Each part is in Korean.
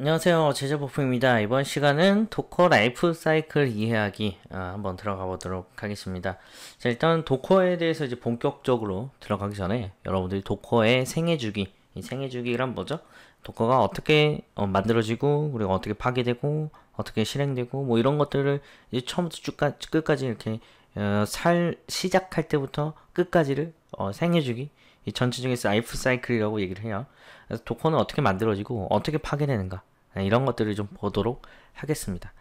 안녕하세요. 제자버프입니다. 이번 시간은 도커 라이프 사이클 이해하기 한번 들어가 보도록 하겠습니다. 자, 일단 도커에 대해서 이제 본격적으로 들어가기 전에 여러분들이 도커의 생애주기, 이 생애주기란 뭐죠? 도커가 어떻게 만들어지고 그리고 어떻게 파괴되고 어떻게 실행되고 뭐 이런 것들을 이제 처음부터 끝까지 이렇게 시작할 때부터 끝까지를 생애주기, 이 전체적인 라이프 사이클이라고 얘기를 해요. 그래서 도커는 어떻게 만들어지고 어떻게 파괴되는가, 이런 것들을 좀 보도록 하겠습니다.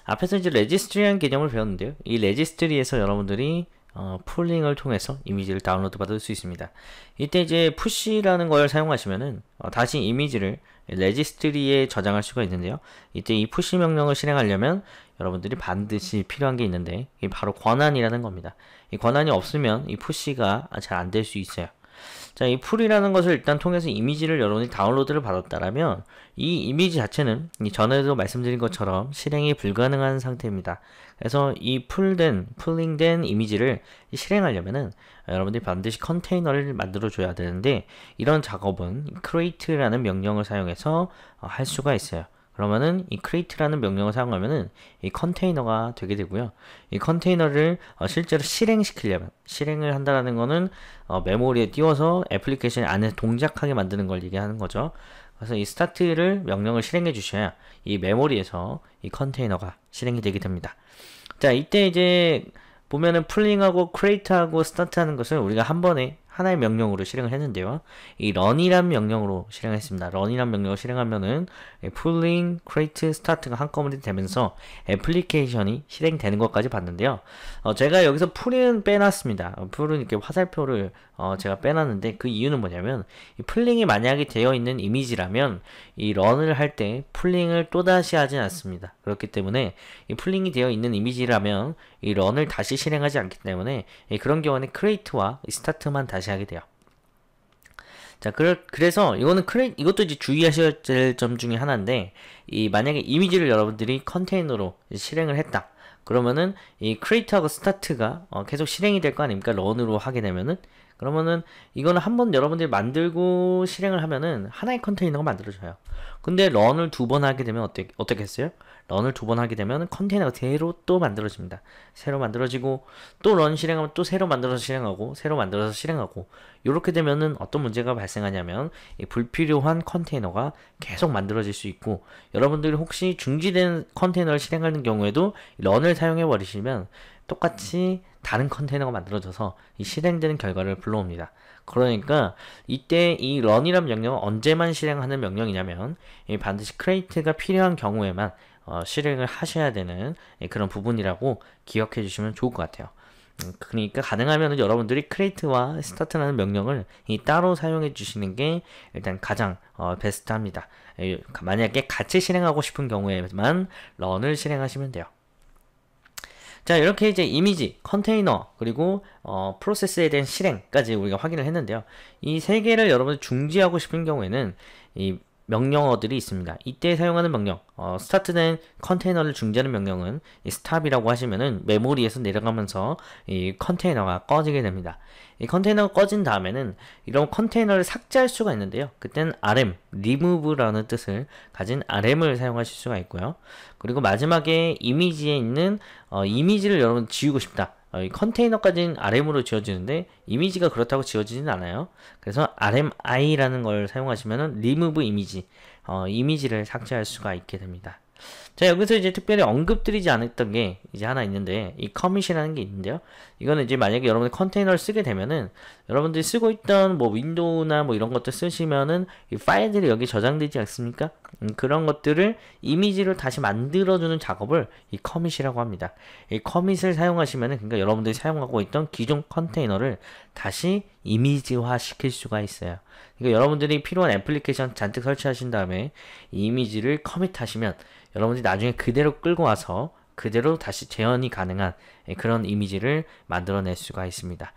앞에서 이제 레지스트리라는 개념을 배웠는데요. 이 레지스트리에서 여러분들이 풀링을 통해서 이미지를 다운로드 받을 수 있습니다. 이때 이제 푸시라는 걸 사용하시면은 다시 이미지를 레지스트리에 저장할 수가 있는데요. 이때 이 푸시 명령을 실행하려면 여러분들이 반드시 필요한 게 있는데, 이게 바로 권한이라는 겁니다. 이 권한이 없으면 이 푸시가 잘 안 될 수 있어요. 자, 이 풀이라는 것을 일단 통해서 이미지를 여러분이 다운로드를 받았다라면 이 이미지 자체는 전에도 말씀드린 것처럼 실행이 불가능한 상태입니다. 그래서 이 풀링된 이미지를 실행하려면은 여러분들이 반드시 컨테이너를 만들어 줘야 되는데, 이런 작업은 create라는 명령을 사용해서 할 수가 있어요. 그러면은 이 create라는 명령을 사용하면은 이 컨테이너가 되게 되고요. 이 컨테이너를 실제로 실행을 한다라는 거는 메모리에 띄워서 애플리케이션 안에 동작하게 만드는 걸 얘기하는 거죠. 그래서 이 스타트를 명령을 실행해 주셔야 이 메모리에서 이 컨테이너가 실행이 되게 됩니다. 자, 이때 이제 보면은 풀링하고 create하고 start하는 것을 우리가 한 번에 하나의 명령으로 실행을 했는데요. 이 run이란 명령으로 실행했습니다. run이란 명령을 실행하면은 pulling, create, start가 한꺼번에 되면서 애플리케이션이 실행되는 것까지 봤는데요. 제가 여기서 풀은 빼놨습니다. 풀은 이렇게 화살표를 제가 빼놨는데, 그 이유는 뭐냐면 이 풀링이 만약에 되어 있는 이미지라면 이 run을 할 때 풀링을 또다시 하진 않습니다. 그렇기 때문에 이 풀링이 되어 있는 이미지라면 이 run을 다시 실행하지 않기 때문에 그런 경우는 create와 start만 다시 하게 돼요. 자, 그래서 이것도 이제 주의하셔야 될 점 중에 하나인데, 만약에 이미지를 여러분들이 컨테이너로 실행을 했다. 그러면은 이 create하고 start가 계속 실행이 될 거 아닙니까? run으로 하게 되면은. 그러면은 이거는 한번 여러분들이 만들고 실행을 하면은 하나의 컨테이너가 만들어져요. 근데 run을 두 번 하게 되면 어떻겠어요? run을 두 번 하게 되면 컨테이너가 새로 또 만들어집니다. 새로 만들어지고 또 run 실행하면 또 새로 만들어서 실행하고 새로 만들어서 실행하고, 이렇게 되면은 어떤 문제가 발생하냐면 이 불필요한 컨테이너가 계속 만들어질 수 있고, 여러분들이 혹시 중지된 컨테이너를 실행하는 경우에도 run을 사용해 버리시면 똑같이 다른 컨테이너가 만들어져서 이 실행되는 결과를 불러옵니다. 그러니까 이때 이 run이란 명령은 언제만 실행하는 명령이냐면 반드시 create가 필요한 경우에만 실행을 하셔야 되는 그런 부분이라고 기억해 주시면 좋을 것 같아요. 그러니까 가능하면 여러분들이 create와 start라는 명령을 따로 사용해 주시는 게 일단 가장 베스트합니다. 만약에 같이 실행하고 싶은 경우에만 run을 실행하시면 돼요. 자, 이렇게 이제 이미지, 컨테이너, 그리고 프로세스에 대한 실행까지 우리가 확인을 했는데요. 이 세 개를 여러분이 중지하고 싶은 경우에는 이 명령어들이 있습니다. 이때 사용하는 명령, 스타트된 컨테이너를 중지하는 명령은 이 stop이라고 하시면은 메모리에서 내려가면서 이 컨테이너가 꺼지게 됩니다. 이 컨테이너가 꺼진 다음에는 이런 컨테이너를 삭제할 수가 있는데요. 그때는 remove라는 뜻을 가진 rm을 사용하실 수가 있고요. 그리고 마지막에 이미지에 있는 이미지를 여러분 지우고 싶다. 이 컨테이너까지는 rm으로 지워지는데 이미지가 그렇다고 지워지진 않아요. 그래서 rmi라는 걸 사용하시면은 remove 이미지, 이미지를 삭제할 수가 있게 됩니다. 자, 여기서 이제 특별히 언급드리지 않았던 게 이제 하나 있는데, 이 커밋이라는 게 있는데요. 이거는 이제 만약에 여러분이 컨테이너를 쓰게 되면은 여러분들이 쓰고 있던 뭐 윈도우나 뭐 이런 것들 쓰시면은 이 파일들이 여기 저장되지 않습니까? 그런 것들을 이미지를 다시 만들어주는 작업을 이 커밋이라고 합니다. 이 커밋을 사용하시면은, 그러니까 여러분들이 사용하고 있던 기존 컨테이너를 다시 이미지화 시킬 수가 있어요. 그러니까 여러분들이 필요한 애플리케이션 잔뜩 설치하신 다음에 이 이미지를 커밋하시면 여러분들이 나중에 그대로 끌고 와서 그대로 다시 재현이 가능한 그런 이미지를 만들어낼 수가 있습니다.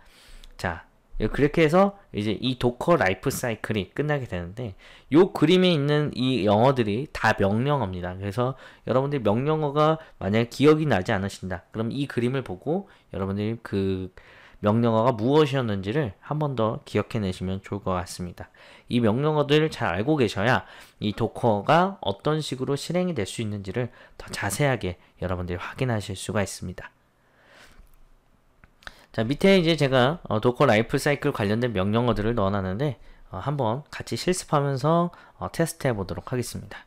자, 그렇게 해서 이제 이 도커 라이프 사이클이 끝나게 되는데, 요 그림에 있는 이 영어들이 다 명령어입니다. 그래서 여러분들이 명령어가 만약에 기억이 나지 않으신다, 그럼 이 그림을 보고 여러분들이 그 명령어가 무엇이었는지를 한 번 더 기억해내시면 좋을 것 같습니다. 이 명령어들을 잘 알고 계셔야 이 도커가 어떤 식으로 실행이 될 수 있는지를 더 자세하게 여러분들이 확인하실 수가 있습니다. 자, 밑에 이제 제가 도커 라이프 사이클 관련된 명령어들을 넣어놨는데 한번 같이 실습하면서 테스트 해보도록 하겠습니다.